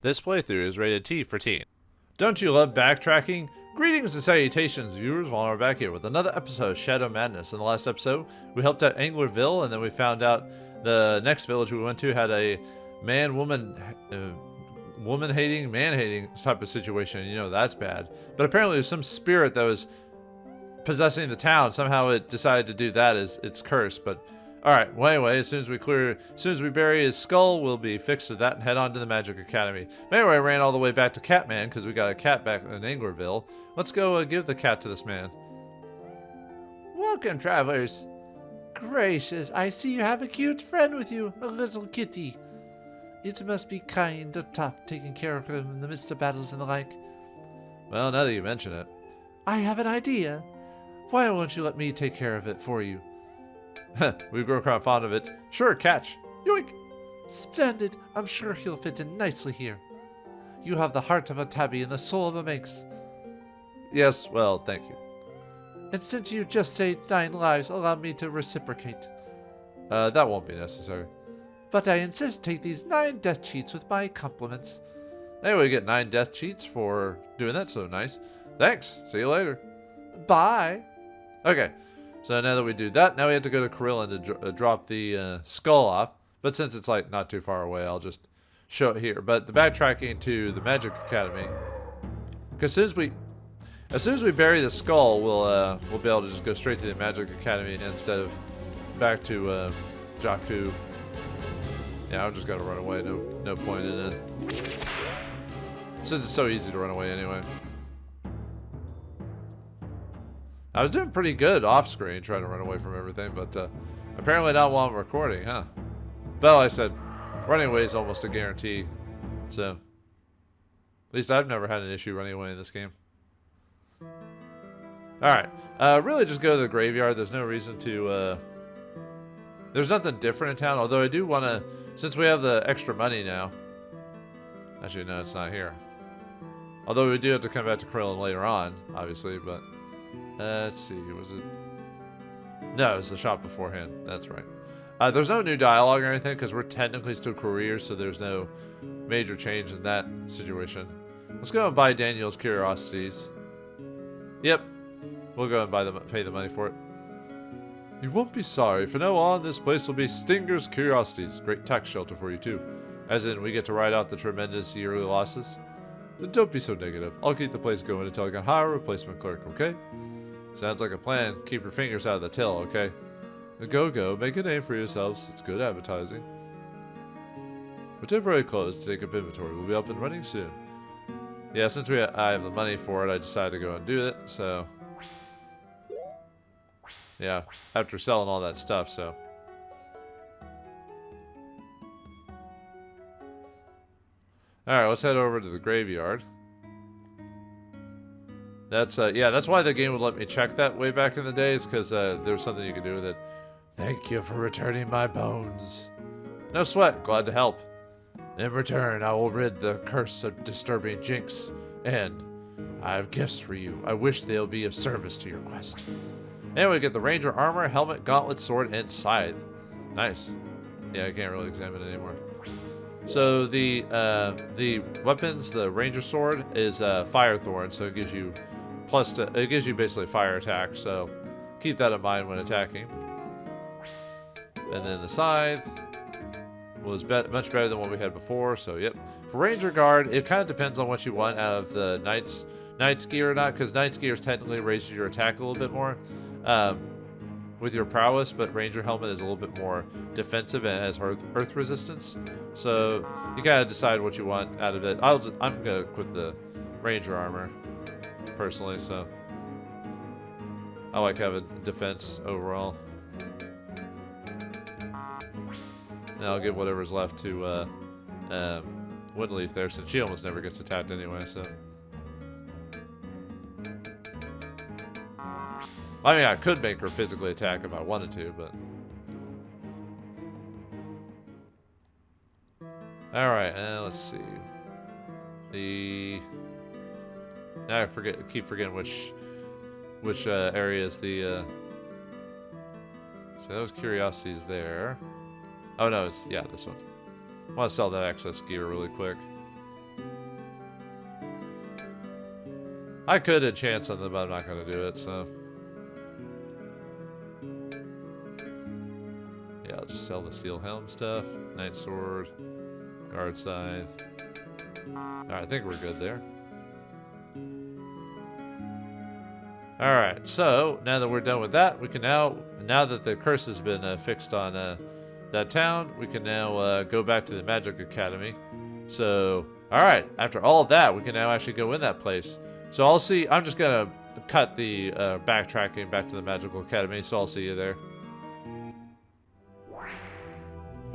This playthrough is rated T for teen. Don't you love backtracking? Greetings and salutations, viewers. While we're back here with another episode of Shadow Madness. In the last episode, we helped out Anglerville, and then we found out the next village we went to had a woman-hating, man-hating type of situation. You know, that's bad. But apparently there's some spirit that was possessing the town. Somehow it decided to do that as its curse, but alright, well anyway, as soon as we bury his skull, we'll be fixed to that and head on to the Magic Academy. But anyway, I ran all the way back to Catman because we got a cat back in Anglerville. Let's go give the cat to this man. Welcome, travelers. Gracious, I see you have a cute friend with you, a little kitty. It must be kind of tough taking care of him in the midst of battles and the like. Well, now that you mention it. I have an idea. Why won't you let me take care of it for you? We grow quite fond of it. Sure, catch. Yoink! Splendid. I'm sure he'll fit in nicely here. You have the heart of a tabby and the soul of a minx. Yes, well, thank you. And since you just saved 9 lives, allow me to reciprocate. That won't be necessary. But I insist, take these 9 death cheats with my compliments. Anyway, we get 9 death cheats for doing that, so nice. Thanks. See you later. Bye. Okay. So now that we do that, now we have to go to Krillin to drop the skull off. But since it's like not too far away, I'll just show it here. But the backtracking to the Magic Academy, because as soon as we bury the skull, we'll be able to just go straight to the Magic Academy instead of back to Jakku. Yeah, I'm just gonna run away. No point in it. Since it's so easy to run away anyway. I was doing pretty good off screen trying to run away from everything, but apparently not while I'm recording, huh? But like I said, running away is almost a guarantee. So, at least I've never had an issue running away in this game. Alright, really just go to the graveyard. There's no reason to, there's nothing different in town, although I do want to, since we have the extra money now. Actually, no, it's not here. Although we do have to come back to Krillin later on, obviously, but... let's see, was it? No, it was the shop beforehand. That's right. There's no new dialogue or anything because we're technically still couriers, so there's no major change in that situation. Let's go and buy Daniel's curiosities. Yep, we'll go and pay the money for it. You won't be sorry. From now on, this place will be Stinger's Curiosities. Great tax shelter for you too. As in, we get to write out the tremendous yearly losses. But don't be so negative. I'll keep the place going until I can hire a replacement clerk, okay? Sounds like a plan. Keep your fingers out of the till, okay? Go, make a name for yourselves. It's good advertising. We're temporarily closed to take up inventory. We'll be up and running soon. Yeah, since I have the money for it, I decided to go and do it, so... Yeah, after selling all that stuff, so... Alright, let's head over to the graveyard. That's, yeah, that's why the game would let me check that way back in the days, because there's something you can do with it. Thank you for returning my bones. No sweat, glad to help. In return, I will rid the curse of disturbing jinx, and I have gifts for you. I wish they'll be of service to your quest. Anyway, we get the ranger armor, helmet, gauntlet, sword, and scythe. Nice. Yeah, I can't really examine it anymore. So the weapons, the ranger sword is fire thorn, so it gives you it gives you basically fire attack. So keep that in mind when attacking. And then the scythe was much better than what we had before. So yep. For ranger guard, it kind of depends on what you want out of the knight's gear or not, because knight's gear technically raises your attack a little bit more. With your prowess, but ranger helmet is a little bit more defensive and has earth resistance. So you gotta decide what you want out of it. I'm gonna quit the ranger armor personally, so I like having defense overall. And I'll give whatever's left to Woodleaf there, since she almost never gets attacked anyway. So. I mean, I could make her physically attack if I wanted to, but... Alright, let's see. Now I keep forgetting which area is the... So those curiosities there. Oh no, yeah, this one. I want to sell that excess gear really quick. I could enchant something, but I'm not going to do it, so. Yeah, I'll just sell the steel helm stuff. Knight sword. Guard scythe. Alright, I think we're good there. Alright, so now that we're done with that, we can now that the curse has been fixed on that town, we can now go back to the Magic Academy. So, alright, after all of that, we can now actually go in that place. So I'll see, I'm just going to cut the backtracking back to the Magical Academy, so I'll see you there.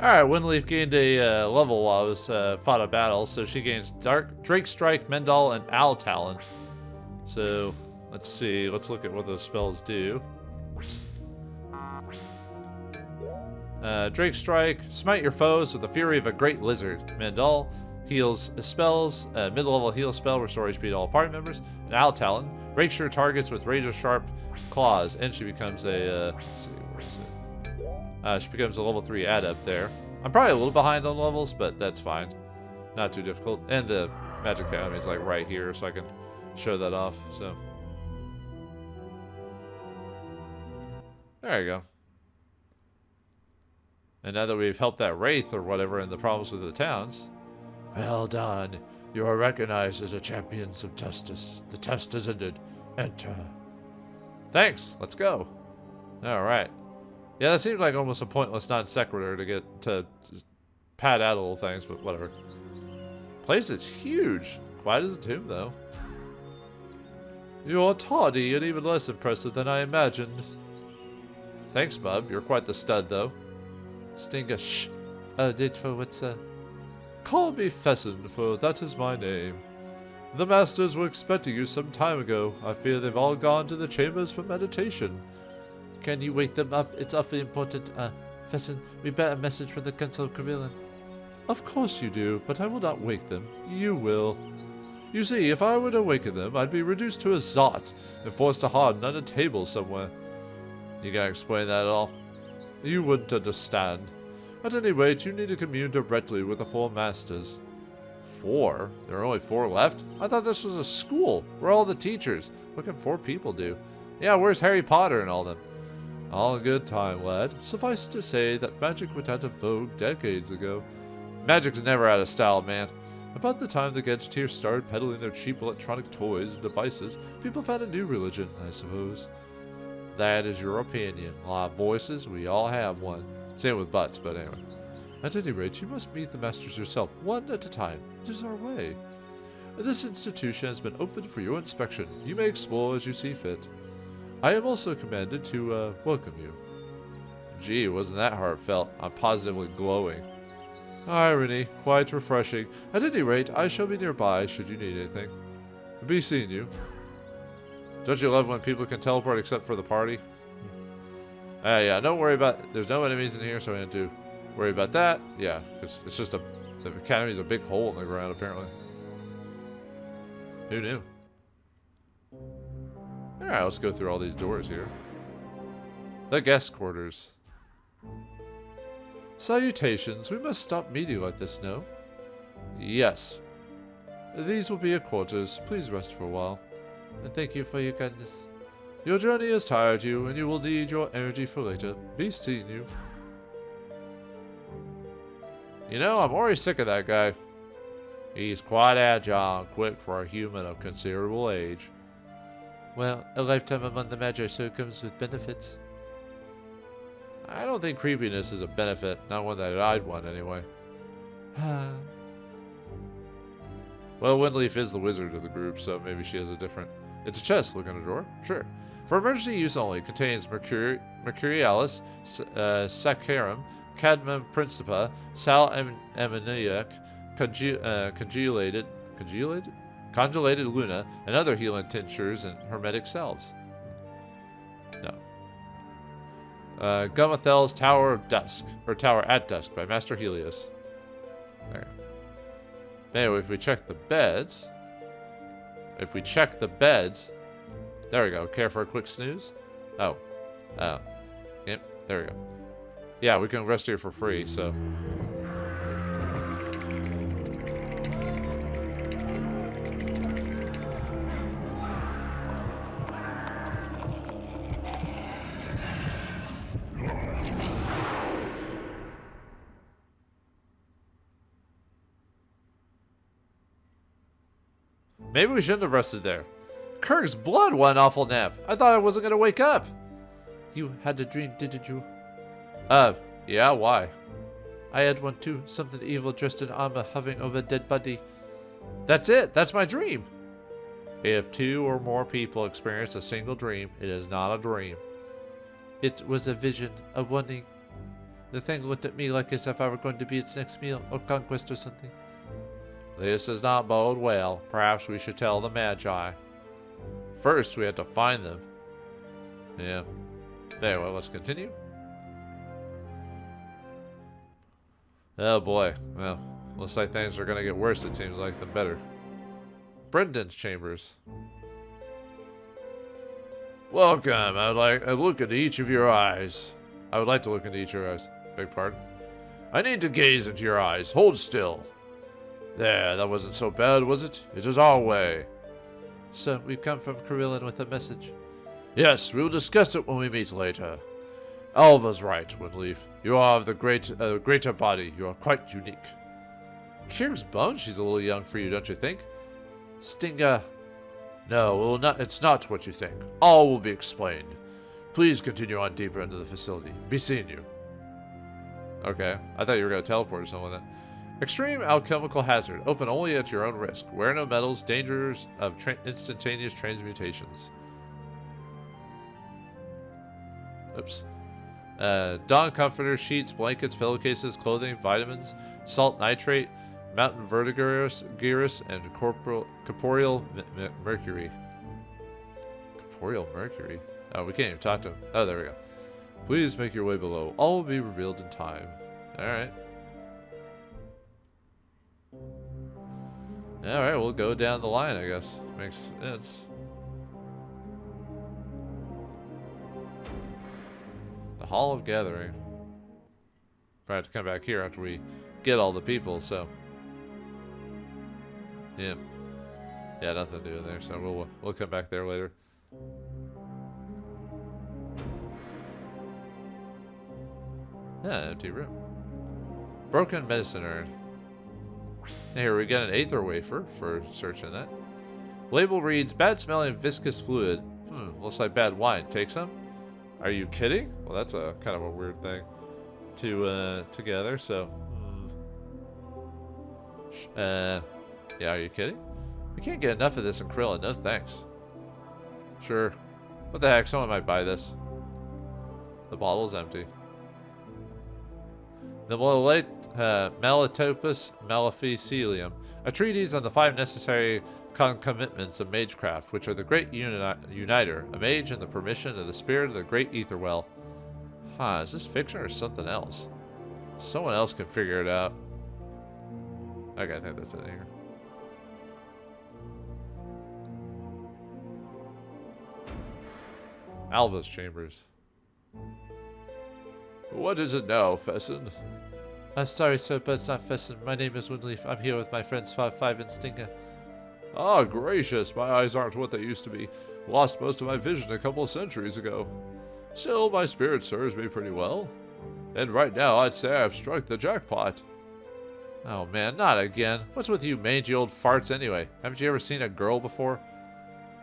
Alright, Windleaf gained a level while I was fought a battle, so she gains Drake Strike, Mendal, and Owl Talon. So, let's see, let's look at what those spells do. Drake Strike, smite your foes with the fury of a great lizard. Mendal heals spells, mid-level heal spell, restore HP to all party members. And Owl Talon rakes your targets with razor sharp claws, and she becomes a, let's see, where is it? She becomes a level 3 adept there. I'm probably a little behind on levels, but that's fine. Not too difficult. And the Magic Academy is like right here, so I can show that off. So there you go. And now that we've helped that Wraith or whatever in the problems with the towns. Well done. You are recognized as a champion of justice. The test is ended. Enter. Thanks. Let's go. All right. Yeah, that seems like almost a pointless non sequitur to get to pad out little things, but whatever. Place is huge. Quiet as a tomb, though. You are tardy and even less impressive than I imagined. Thanks, bub. You're quite the stud, though. Stinger, shh. Did for what's Call me Fessin, for that is my name. The masters were expecting you some time ago. I fear they've all gone to the chambers for meditation. Can you wake them up? It's awfully important. Fessin, we better message from the Council of Carillion. Of course you do, but I will not wake them. You will. You see, if I were to awaken them, I'd be reduced to a zot and forced to harden on a table somewhere. You can explain that at all? You wouldn't understand. At any rate, you need to commune directly with the 4 masters. 4? There are only 4 left? I thought this was a school. Where are all the teachers? What can 4 people do? Yeah, where's Harry Potter and all them? All in good time, lad. Suffice it to say that magic went out of vogue decades ago. Magic's never out of style, man. About the time the Gadgeteers started peddling their cheap electronic toys and devices, people found a new religion, I suppose. That is your opinion. A lot of voices, we all have one. Same with butts, but anyway. At any rate, you must meet the masters yourself, one at a time. It is our way. This institution has been opened for your inspection. You may explore as you see fit. I am also commanded to welcome you. Gee, wasn't that heartfelt? I'm positively glowing. Irony, quite refreshing. At any rate, I shall be nearby should you need anything. Be seeing you. Don't you love when people can teleport except for the party? Yeah, don't worry about it. There's no enemies in here, so I don't have to worry about that. Yeah, because it's just the academy's a big hole in the ground, apparently. Who knew? Alright, let's go through all these doors here. The guest quarters. Salutations, we must stop meeting like this, no? Yes. These will be your quarters. Please rest for a while. And thank you for your kindness. Your journey has tired you, and you will need your energy for later. Be seeing you. You know, I'm already sick of that guy. He's quite agile and quick for a human of considerable age. Well, a lifetime among the Magi so comes with benefits. I don't think creepiness is a benefit. Not one that I'd want, anyway. Well, Windleaf is the wizard of the group, so maybe she has a different... It's a chest. Look in a drawer. Sure. For emergency use only. Contains Mercurialis, Saccharum, Cadmium Principa, Sal Ammoniac, Congelated Luna, and other healing tinctures and hermetic salves. No. Gumathel's Tower of Dusk, or Tower at Dusk by Master Helios. There. Anyway, if we check the beds... There we go. Care for a quick snooze? Oh. Yep, there we go. Yeah, we can rest here for free, so... Maybe we shouldn't have rested there. Kirk's blood, what an awful nap. I thought I wasn't going to wake up. You had a dream, didn't you? Yeah, why? I had one too. Something evil dressed in armor hovering over a dead body. That's it. That's my dream. If 2 or more people experience a single dream, it is not a dream. It was a vision, a warning. The thing looked at me like as if I were going to be its next meal or conquest or something. This does not bode well. Perhaps we should tell the Magi. First, we have to find them. Yeah. Anyway, let's continue. Oh boy. Well, looks like things are going to get worse, it seems like, than better. Brendan's chambers. Welcome. I would like to look into each of your eyes. I would like to look into each of your eyes. Beg pardon. I need to gaze into your eyes. Hold still. There, that wasn't so bad, was it? It is our way. Sir, we've come from Carillon with a message. Yes, we will discuss it when we meet later. Alva's right, Winleaf. You are of the greater body. You are quite unique. Kier's bone, she's a little young for you, don't you think? Stinger. No, it's not what you think. All will be explained. Please continue on deeper into the facility. Be seeing you. Okay, I thought you were going to teleport or something like that. Extreme alchemical hazard. Open only at your own risk. Wear no metals. Dangers of instantaneous transmutations. Oops. Dawn comforter, sheets, blankets, pillowcases, clothing, vitamins, salt nitrate, mountain verdigris, and corporeal mercury. Corporeal mercury? Oh, we can't even talk to him. Oh, there we go. Please make your way below. All will be revealed in time. Alright. Alright, we'll go down the line, I guess. Makes sense. The Hall of Gathering. Probably have to come back here after we get all the people, so. Yeah. Yeah, nothing to do in there, so we'll come back there later. Yeah, empty room. Broken medicine urn. Here we got an aether wafer for searching that. Label reads, bad smelling viscous fluid. Looks like bad wine. Take some? Are you kidding? Well, that's a kind of a weird thing to together, so. Yeah, are you kidding? We can't get enough of this in Krillin, no thanks. Sure. What the heck, someone might buy this. The bottle's empty. The Melitopus Maleficilium, a treatise on the 5 necessary concomitants of magecraft, which are the great uniter, a mage and the permission of the spirit of the great ether well. Huh, is this fiction or something else? Someone else can figure it out. Okay, I think that's it here. Alva's chambers. What is it now, Fessin? Sorry, sir, but it's not Fessin. My name is Winleaf. I'm here with my friends 5 and Stinger. Ah, gracious. My eyes aren't what they used to be. Lost most of my vision a couple of centuries ago. Still, my spirit serves me pretty well. And right now, I'd say I've struck the jackpot. Oh man, not again. What's with you mangy old farts anyway? Haven't you ever seen a girl before?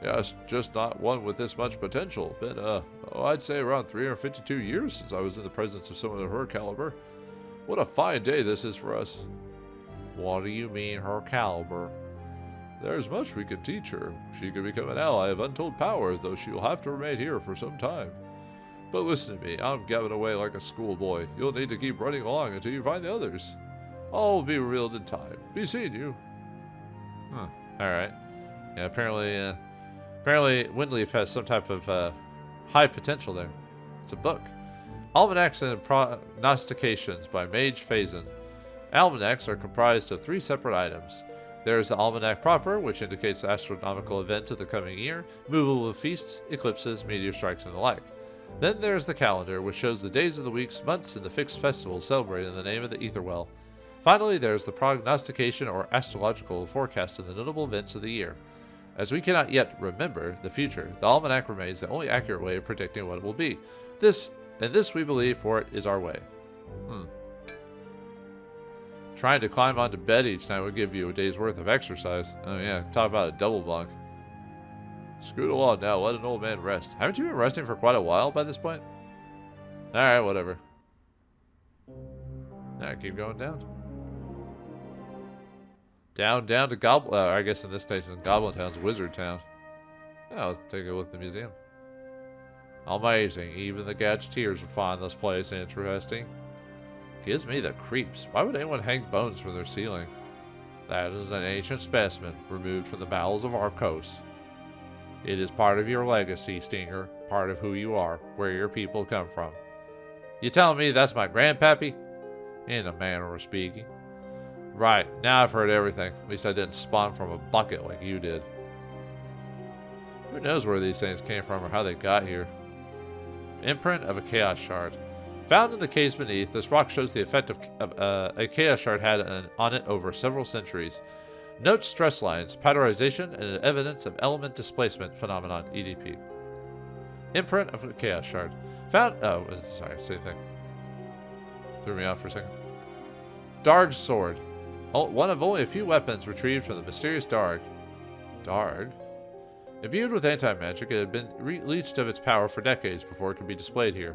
Yes, just not one with this much potential. Been, I'd say around 352 years since I was in the presence of someone of her caliber. What a fine day this is for us. What do you mean, her caliber? There's much we can teach her. She could become an ally of untold power, though she'll have to remain here for some time. But listen to me, I'm gabbing away like a schoolboy. You'll need to keep running along until you find the others. All will be revealed in time. Be seeing you. Huh. Alright. Yeah, apparently Winleaf has some type of high potential there. It's a book. Almanacs and Prognostications by Mage Phazon. Almanacs are comprised of 3 separate items. There is the almanac proper, which indicates the astronomical event of the coming year, movable feasts, eclipses, meteor strikes, and the like. Then there is the calendar, which shows the days of the weeks, months, and the fixed festivals celebrated in the name of the Etherwell. Finally, there is the prognostication or astrological forecast of the notable events of the year. As we cannot yet remember the future, the almanac remains the only accurate way of predicting what it will be. This we believe, for it is our way. Trying to climb onto bed each night would give you a day's worth of exercise. Oh yeah, talk about a double bunk. Scoot along now, let an old man rest. Haven't you been resting for quite a while by this point? Alright, whatever. Alright, keep going down. Down to Goblin... I guess in this case in Goblin Town's Wizard Town. Yeah, let's take a look at the museum. Amazing, even the gadgeteers would find this place interesting. Gives me the creeps. Why would anyone hang bones from their ceiling? That is an ancient specimen removed from the bowels of our coast. It is part of your legacy, Stinger, part of who you are, where your people come from. You telling me that's my grandpappy? In a manner of speaking. Right, now I've heard everything. At least I didn't spawn from a bucket like you did. Who knows where these things came from or how they got here? Imprint of a Chaos Shard. Found in the caves beneath, this rock shows the effect of a Chaos Shard had on it over several centuries. Note stress lines, powderization, and evidence of element displacement phenomenon, EDP. Imprint of a Chaos Shard. Found... Oh, sorry, same thing. Threw me off for a second. Darg's Sword. One of only a few weapons retrieved from the mysterious Darg. Darg? Imbued with anti-magic, it had been leached of its power for decades before it could be displayed here.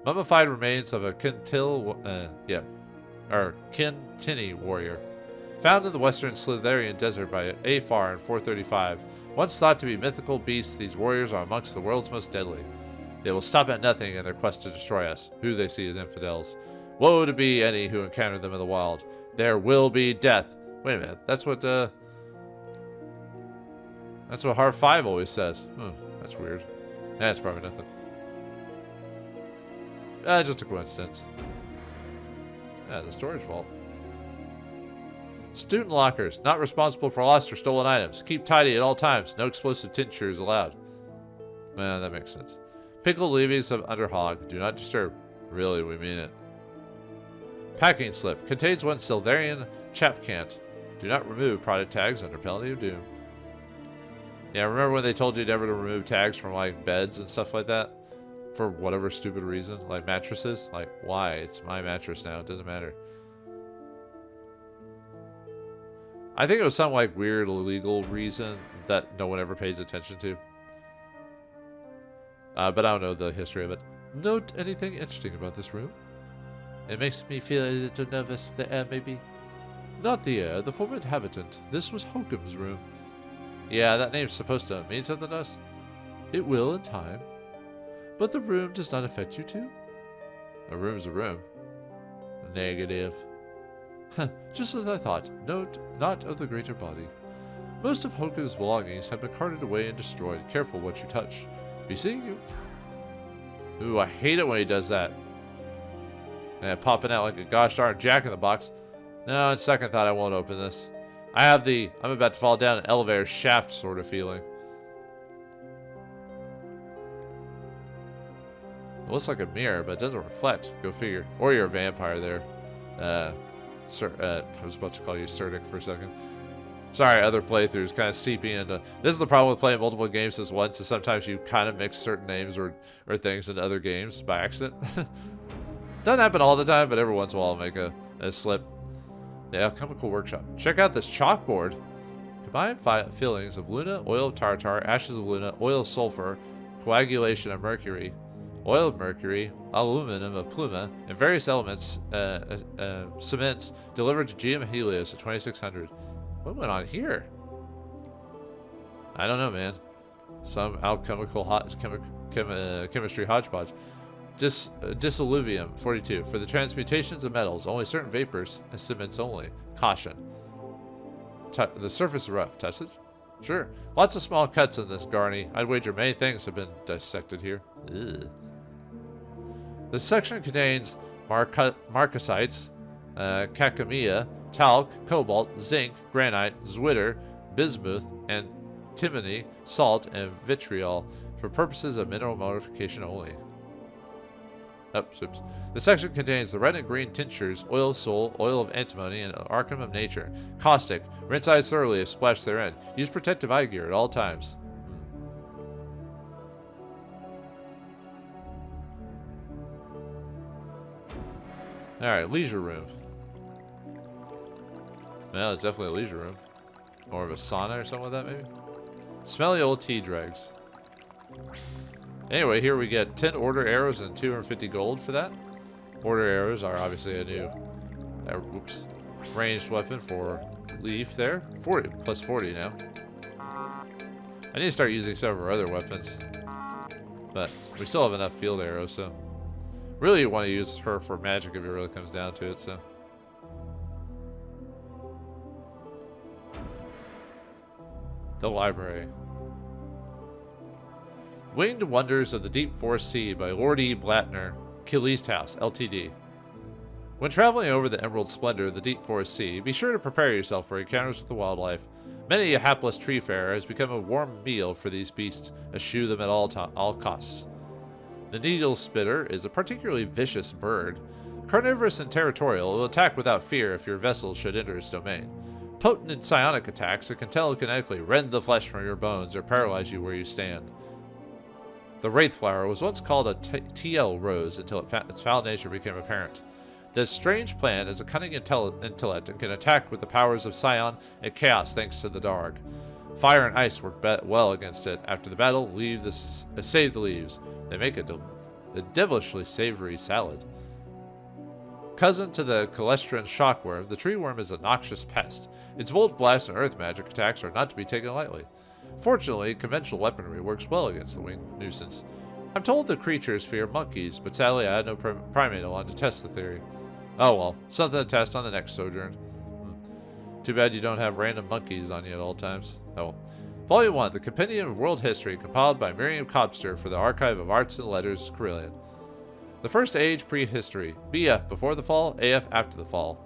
Mummified remains of a Kintini warrior. Found in the western Slitherian desert by Afar in 435. Once thought to be mythical beasts, these warriors are amongst the world's most deadly. They will stop at nothing in their quest to destroy us, who they see as infidels. Woe to be any who encounter them in the wild. There will be death. Wait a minute, that's what Heart 5 always says. That's weird. That's probably nothing. Just a coincidence. The storage vault. Student lockers. Not responsible for lost or stolen items. Keep tidy at all times. No explosive tinctures allowed. Well, that makes sense. Pickled leavings of underhog. Do not disturb. Really, we mean it. Packing slip. Contains one Silverian chapcant. Do not remove product tags under penalty of doom. Yeah, remember when they told you never to remove tags from, like, beds and stuff like that? For whatever stupid reason? Like mattresses? Like, why? It's my mattress now. It doesn't matter. I think it was some, like, weird illegal reason that no one ever pays attention to. But I don't know the history of it. Note anything interesting about this room? It makes me feel a little nervous. The air, maybe? Not the air. The former inhabitant. This was Hokum's room. Yeah, that name's supposed to mean something to us. It will in time. But the room does not affect you too? A room's a room. Negative. Just as I thought. Note, not of the greater body. Most of Hokum's belongings have been carted away and destroyed. Careful what you touch. Be seeing you. Ooh, I hate it when he does that. And popping out like a gosh darn jack-in-the-box. No, on second thought, I won't open this. I have the I'm about to fall down an elevator shaft sort of feeling. It looks like a mirror, but it doesn't reflect. Go figure. Or you're a vampire there. I was about to call you Surdic for a second. Sorry, other playthroughs kind of seeping into... This is the problem with playing multiple games at once, is sometimes you kind of mix certain names or things into other games by accident. Doesn't happen all the time, but every once in a while I'll make a slip. The Alchemical Workshop. Check out this chalkboard. Combine fillings of Luna, oil of tartar, ashes of Luna, oil of sulfur, coagulation of mercury, oil of mercury, aluminum of pluma, and various elements, cements, delivered to GM Helios at 2600. What went on here? I don't know, man. Some alchemical chemistry hodgepodge. Disilluvium 42. For the transmutations of metals, only certain vapors and cements only. Caution. The surface is rough. Touch it? Sure. Lots of small cuts in this Garni. I'd wager many things have been dissected here. Ugh. This section contains marcasites, cacamia, talc, cobalt, zinc, granite, zwitter, bismuth, antimony, salt, and vitriol for purposes of mineral modification only. Oops. The section contains the red and green tinctures, oil of soul, oil of antimony, and arcum of nature. Caustic. Rinse eyes thoroughly if splashed therein. Use protective eye gear at all times. Alright, leisure room. Well, it's definitely a leisure room. More of a sauna or something like that, maybe? Smelly old tea dregs. Anyway, here we get 10 order arrows and 250 gold for that. Order arrows are obviously a new ranged weapon for Leaf there. 40 plus 40 now. I need to start using some of our other weapons. But we still have enough field arrows, so. Really you want to use her for magic if it really comes down to it, so. The library. Winged Wonders of the Deep Forest Sea by Lord E. Blattner, Killy's House, Ltd. When traveling over the emerald splendor of the deep forest sea, be sure to prepare yourself for encounters with the wildlife. Many a hapless tree farer has become a warm meal for these beasts, eschew them at all costs. The needle spitter is a particularly vicious bird. Carnivorous and territorial, it will attack without fear if your vessel should enter its domain. Potent and psionic attacks, it can telekinetically rend the flesh from your bones or paralyze you where you stand. The wraith flower was once called a TL rose until its foul nature became apparent. This strange plant is a cunning intellect and can attack with the powers of Scion and Chaos thanks to the Darg. Fire and ice work well against it. After the battle, save the leaves. They make a devilishly savory salad. Cousin to the Calestran shockworm, the tree worm is a noxious pest. Its volt blast and earth magic attacks are not to be taken lightly. Fortunately, conventional weaponry works well against the winged nuisance. I'm told the creatures fear monkeys, but sadly I had no primate along to test the theory. Oh well, something to test on the next sojourn. Too bad you don't have random monkeys on you at all times. Oh well. Volume 1, The Compendium of World History, compiled by Miriam Cobster for the Archive of Arts and Letters, Carillion. The First Age Prehistory, BF before the fall, AF after the fall.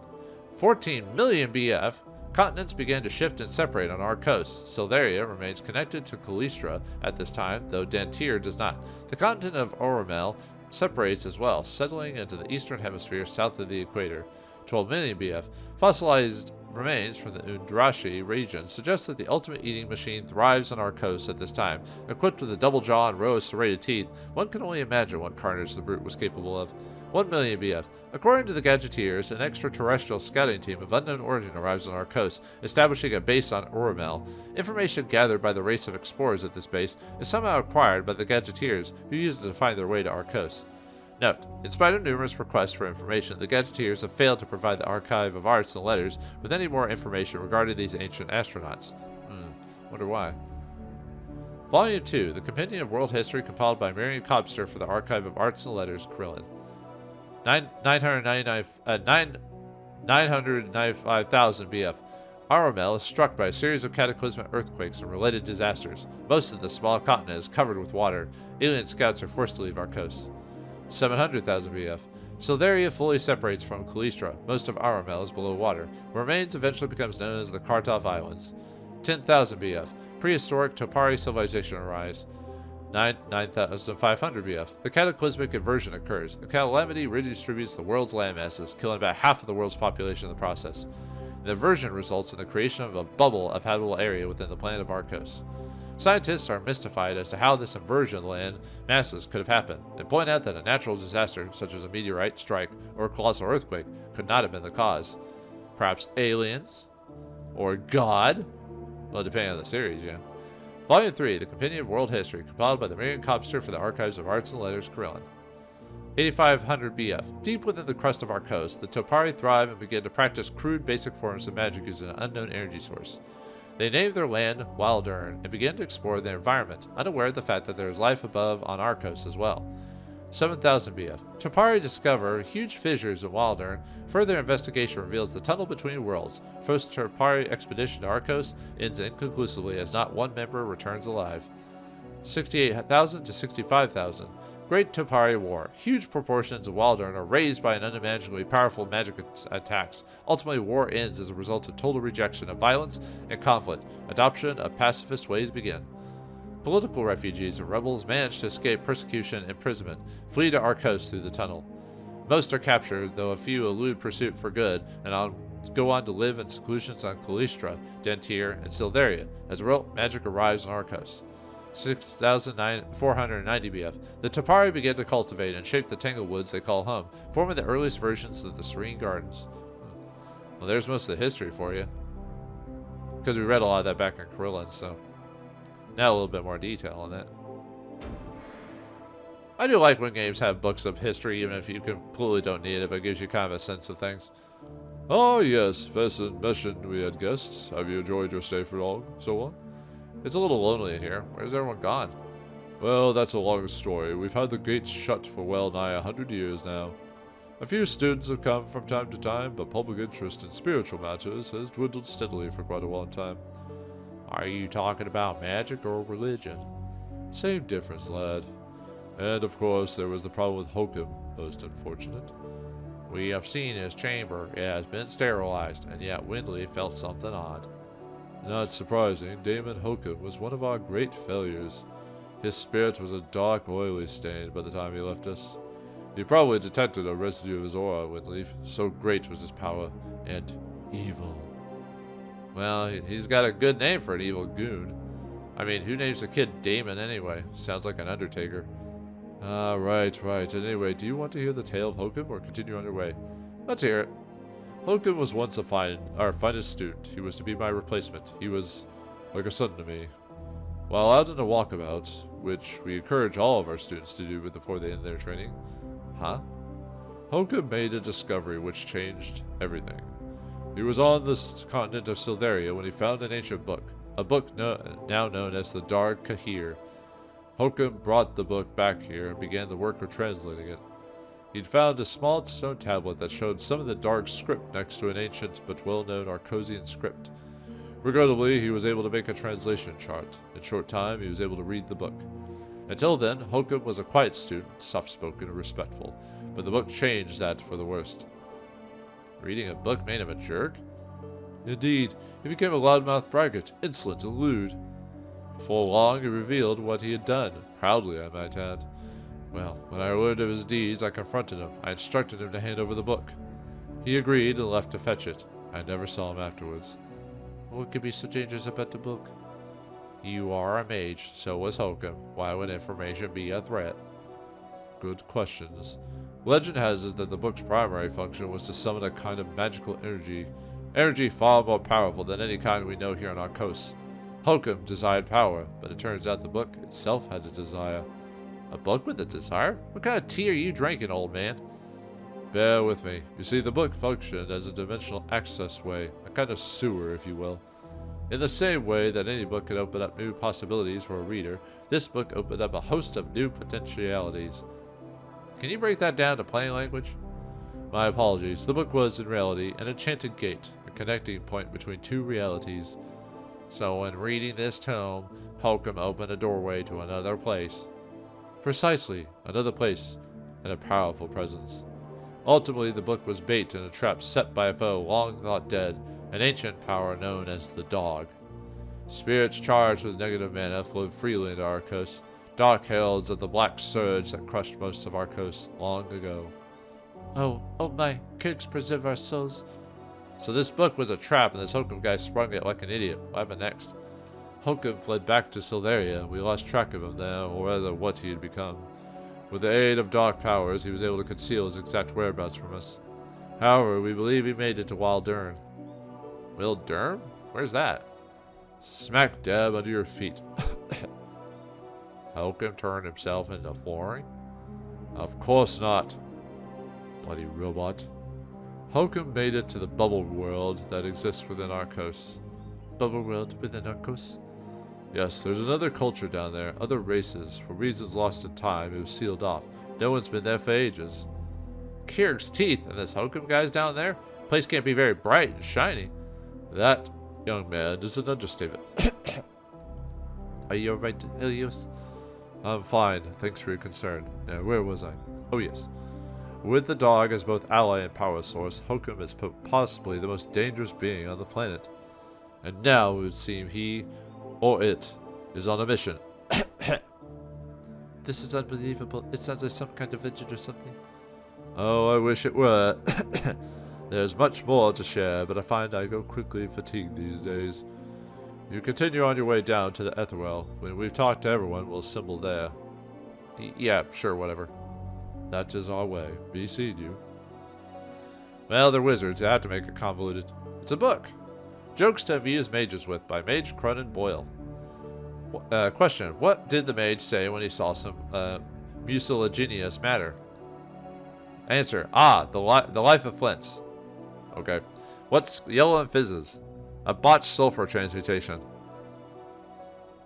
14 million BF, continents began to shift and separate on our coast. Silveria remains connected to Callistra at this time, though Dantier does not. The continent of Oromel separates as well, settling into the eastern hemisphere south of the equator. 12 million BF. Fossilized remains from the Undrashi region suggest that the ultimate eating machine thrives on our coast at this time. Equipped with a double jaw and row of serrated teeth, one can only imagine what carnage the brute was capable of. 1 million BF. According to the Gadgeteers, an extraterrestrial scouting team of unknown origin arrives on our coast, establishing a base on Oromel. Information gathered by the race of explorers at this base is somehow acquired by the Gadgeteers, who use it to find their way to our coast. Note, in spite of numerous requests for information, the Gadgeteers have failed to provide the Archive of Arts and Letters with any more information regarding these ancient astronauts. Wonder why. Volume 2, The Compendium of World History, compiled by Miriam Cobster for the Archive of Arts and Letters, Carillion. 995,000 BF. Aromel is struck by a series of cataclysmic earthquakes and related disasters. Most of the small continent is covered with water. Alien scouts are forced to leave our coast. 700,000 BF. Silveria fully separates from Callistra. Most of Aromel is below water. Remains eventually becomes known as the Kartov Islands. 10,000 BF. Prehistoric Topari civilization arise. 9,500 BF. The cataclysmic inversion occurs. The calamity redistributes the world's landmasses, killing about half of the world's population in the process. The inversion results in the creation of a bubble of habitable area within the planet of Arcos. Scientists are mystified as to how this inversion of land masses could have happened, and point out that a natural disaster, such as a meteorite strike or a colossal earthquake, could not have been the cause. Perhaps aliens? Or God? Well, depending on the series, yeah. Volume 3, The Compendium of World History, compiled by the Miriam Cobster for the Archives of Arts and Letters, Carillion. 8,500 BF. Deep within the crust of our coast, the Topari thrive and begin to practice crude basic forms of magic using an unknown energy source. They name their land Wildern and begin to explore their environment, unaware of the fact that there is life above on our coast as well. 7,000 BF. Topari discover huge fissures in Wildern. Further investigation reveals the tunnel between worlds. First Topari expedition to Arcos ends inconclusively as not one member returns alive. 68,000 to 65,000. Great Topari War. Huge proportions of Wildern are raised by an unimaginably powerful magic attacks. Ultimately, war ends as a result of total rejection of violence and conflict. Adoption of pacifist ways begin. Political refugees and rebels manage to escape persecution and imprisonment, flee to our coast through the tunnel. Most are captured, though a few elude pursuit for good and go on to live in seclusions on Callistra, Dantier, and Silveria. As a result, magic arrives on our coast. 6,490 BF. The Topari begin to cultivate and shape the tanglewoods they call home, forming the earliest versions of the Serene Gardens. Well, there's most of the history for you. Because we read a lot of that back in Krillin, so now a little bit more detail on that. I do like when games have books of history, even if you completely don't need it, but it gives you kind of a sense of things. Oh yes, Fesson mentioned we had guests. Have you enjoyed your stay for long? So on? It's a little lonely in here. Where's everyone gone? Well, that's a long story. We've had the gates shut for well nigh 100 years now. A few students have come from time to time, but public interest in spiritual matters has dwindled steadily for quite a long time. Are you talking about magic or religion? Same difference, lad. And of course, there was the problem with Hokum, most unfortunate. We have seen his chamber. It has been sterilized, and yet Windley felt something odd. Not surprising, Damon Hokum was one of our great failures. His spirit was a dark, oily stain by the time he left us. You probably detected a residue of his aura, Windley, so great was his power, and evil. Well, he's got a good name for an evil goon. I mean, who names a kid Damon anyway? Sounds like an undertaker. Right. Anyway, do you want to hear the tale of Hokum, or continue on your way? Let's hear it. Hokum was once our finest student. He was to be my replacement. He was like a son to me. While out on a walkabout, which we encourage all of our students to do before they end their training, Hokum made a discovery which changed everything. He was on the continent of Silveria when he found an ancient book, a book now known as the Dark Kahir. Hokum brought the book back here and began the work of translating it. He'd found a small stone tablet that showed some of the dark script next to an ancient but well-known Arcosian script. Regrettably, he was able to make a translation chart. In short time, he was able to read the book. Until then, Hokum was a quiet student, soft-spoken and respectful, but the book changed that for the worst. Reading a book made him a jerk? Indeed, he became a loudmouth braggart, insolent and lewd. Before long, he revealed what he had done, proudly, I might add. Well, when I learned of his deeds, I confronted him. I instructed him to hand over the book. He agreed and left to fetch it. I never saw him afterwards. What could be so dangerous about the book? You are a mage, so was Hokum. Why would information be a threat? Good questions. Legend has it that the book's primary function was to summon a kind of magical energy far more powerful than any kind we know here on our coast. Hokum desired power, but it turns out the book itself had a desire. A book with a desire? What kind of tea are you drinking, old man? Bear with me. You see, the book functioned as a dimensional access way, a kind of sewer, if you will. In the same way that any book can open up new possibilities for a reader, this book opened up a host of new potentialities. Can you break that down to plain language? My apologies. The book was, in reality, an enchanted gate, a connecting point between two realities. So when reading this tome, Hokum opened a doorway to another place. Precisely, another place, and a powerful presence. Ultimately, the book was bait in a trap set by a foe long thought dead, an ancient power known as the Dog. Spirits charged with negative mana flowed freely into our coast, dark heralds of the black surge that crushed most of our coast long ago. Oh my, kirks preserve our souls. So this book was a trap, and this Hokum guy sprung it like an idiot. What happened next? Hokum fled back to Silveria. We lost track of him there, or rather what he had become. With the aid of dark powers, he was able to conceal his exact whereabouts from us. However, we believe he made it to Wildurn. Wildurn? Where's that? Smack dab under your feet. Hokum turned himself into flooring? Of course not. Bloody robot. Hokum made it to the bubble world that exists within our coast. Bubble world within our coast? Yes, there's another culture down there, other races. For reasons lost in time, it was sealed off. No one's been there for ages. Kirk's teeth, and this Hokum guy's down there? Place can't be very bright and shiny. That, young man, is an understatement. Are you alright, Ilios? I'm fine, thanks for your concern. Now, where was I? Oh yes. With the Dog as both ally and power source, Hokum is possibly the most dangerous being on the planet. And now it would seem he, or it, is on a mission. This is unbelievable. It sounds like some kind of legend or something. Oh, I wish it were. There's much more to share, but I find I go quickly fatigued these days. You continue on your way down to the Etherwell. When we've talked to everyone, we'll assemble there. Yeah, sure, whatever. That is our way. Be seeing you. Well, they're wizards. They have to make it convoluted. It's a book. Jokes to amuse mages with by Mage Cronin Boyle. Question. What did the mage say when he saw some mucilaginous matter? Answer. The life of flints. Okay. What's yellow and fizzes? A botched sulfur transmutation.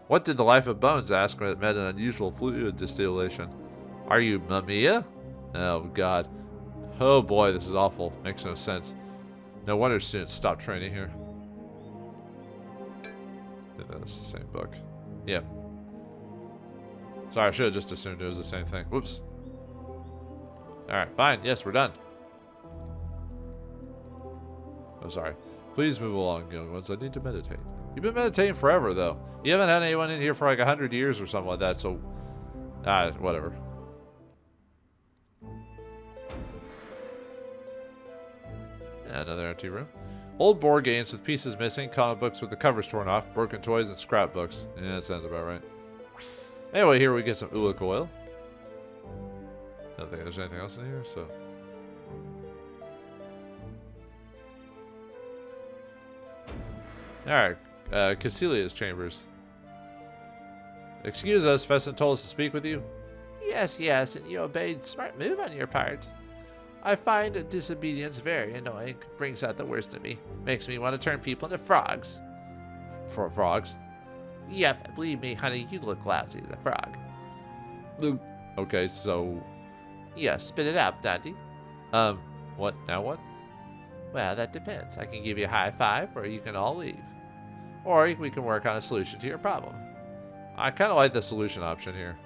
What did the life of bones ask when it met an unusual fluid distillation? Are you Mamiya? Oh, God. Oh, boy, this is awful. Makes no sense. No wonder students stopped training here. I think that's the same book. Yep. Sorry, I should have just assumed it was the same thing. Whoops. Alright, fine. Yes, we're done. Oh, sorry. Please move along, young ones. I need to meditate. You've been meditating forever, though. You haven't had anyone in here for like 100 years or something like that, so... whatever. Another empty room. Old board games with pieces missing, comic books with the covers torn off, broken toys, and scrapbooks. Yeah, that sounds about right. Anyway, here we get some oolic oil. I don't think there's anything else in here, so... Alright, Caecilia's chambers. Excuse us, Pheasant told us to speak with you. Yes, yes, and you obeyed. Smart move on your part. I find disobedience very annoying. Brings out the worst in me. Makes me want to turn people into frogs. Frogs? Yep, believe me, honey, you look lousy as a frog. Okay, so... Yeah, spit it out, Dundee. What? Now what? Well, that depends. I can give you a high five, or you can all leave. Or we can work on a solution to your problem. I kind of like the solution option here.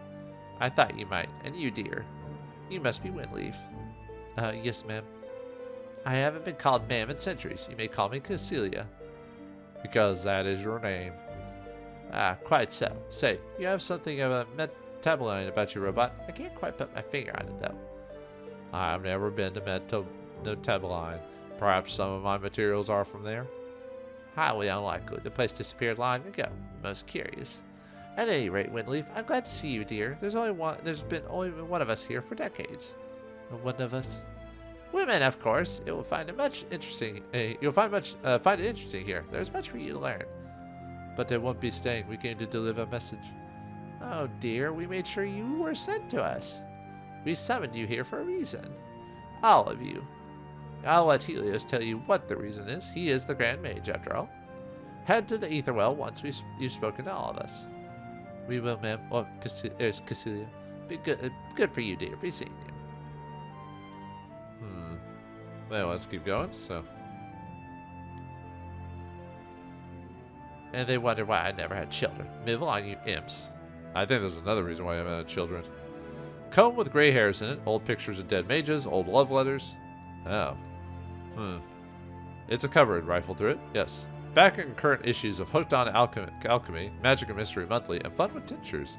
I thought you might. And you, dear. You must be Windleaf. Yes, ma'am. I haven't been called ma'am in centuries. You may call me Caecilia. Because that is your name. Quite so. Say, you have something of a metaboline about your robot? I can't quite put my finger on it, though. I've never been to metaboline. Perhaps some of my materials are from there? Highly unlikely. The place disappeared long ago. Most curious. At any rate, Windleaf, I'm glad to see you, dear. There's been only one of us here for decades. One of us? Women, of course. It will find it much interesting. You'll find it interesting here. There's much for you to learn. But they won't be staying. We came to deliver a message. Oh dear, we made sure you were sent to us. We summoned you here for a reason. All of you. I'll let Helios tell you what the reason is. He is the Grand Mage, after all. Head to the Etherwell once you've spoken to all of us. We will, ma'am. Oh, Caecilia. Be good for you, dear. Be seeing you. Well, let's keep going, so... And they wonder why I never had children. Move along, you imps. I think there's another reason why I haven't had children. Comb with gray hairs in it. Old pictures of dead mages. Old love letters. Oh. It's a cover rifled through it. Yes. Back in current issues of Hooked on Alchemy, Magic and Mystery Monthly, and Fun with Tinctures.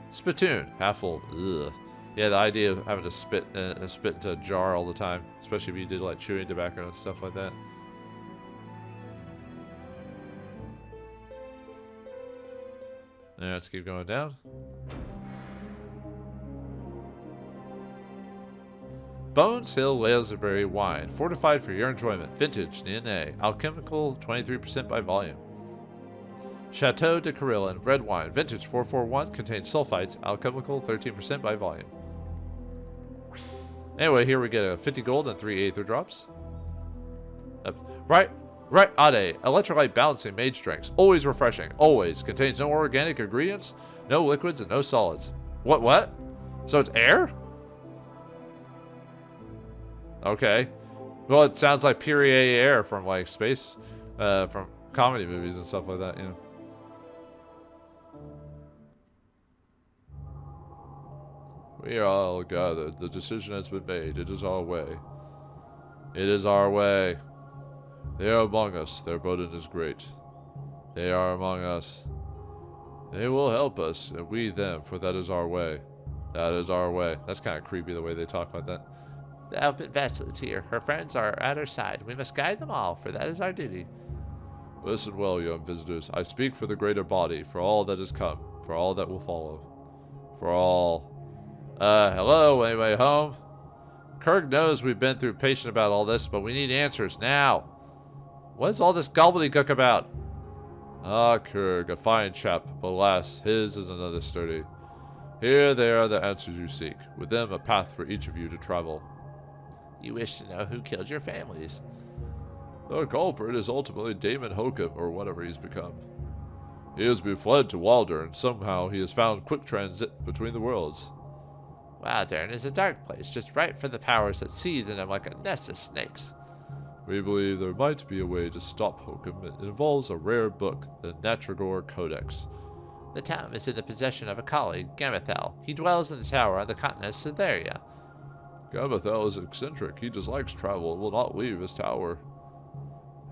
Spittoon. Half full. Ugh. Yeah, the idea of having to spit into a jar all the time, especially if you did like chewing tobacco and stuff like that. Now let's keep going down. Bones Hill Raspberry Wine, fortified for your enjoyment. Vintage, DNA, alchemical, 23% by volume. Chateau de Carillon red wine, vintage 441, contains sulfites, alchemical, 13% by volume. Anyway, here we get a 50 gold and 3 aether drops. Right, Ade, electrolyte balancing mage drinks, always refreshing, always contains no organic ingredients, no liquids, and no solids. What? So it's air? Okay. Well, it sounds like pure air from like space, from comedy movies and stuff like that, you know. We are all gathered. The decision has been made. It is our way. It is our way. They are among us. Their burden is great. They are among us. They will help us, and we them, for that is our way. That is our way. That's kind of creepy the way they talk like that. The Elfin Vessel is here. Her friends are at her side. We must guide them all, for that is our duty. Listen well, young visitors. I speak for the greater body, for all that has come, for all that will follow. For all. Hello, anybody home? Kirk knows we've been through patient about all this, but we need answers now. What is all this gobbledygook about? Ah, Kurg, a fine chap, but alas, his is another sturdy. Here they are the answers you seek. With them, a path for each of you to travel. You wish to know who killed your families. The culprit is ultimately Damon Hokum, or whatever he's become. He has been fled to Wilder, and somehow he has found quick transit between the worlds. Wildern is a dark place, just right for the powers that seethe in him like a nest of snakes. We believe there might be a way to stop Hokum. It involves a rare book, the Natragor Codex. The town is in the possession of a colleague, Gamathel. He dwells in the tower on the continent of Cytheria. Gamathel is eccentric. He dislikes travel and will not leave his tower.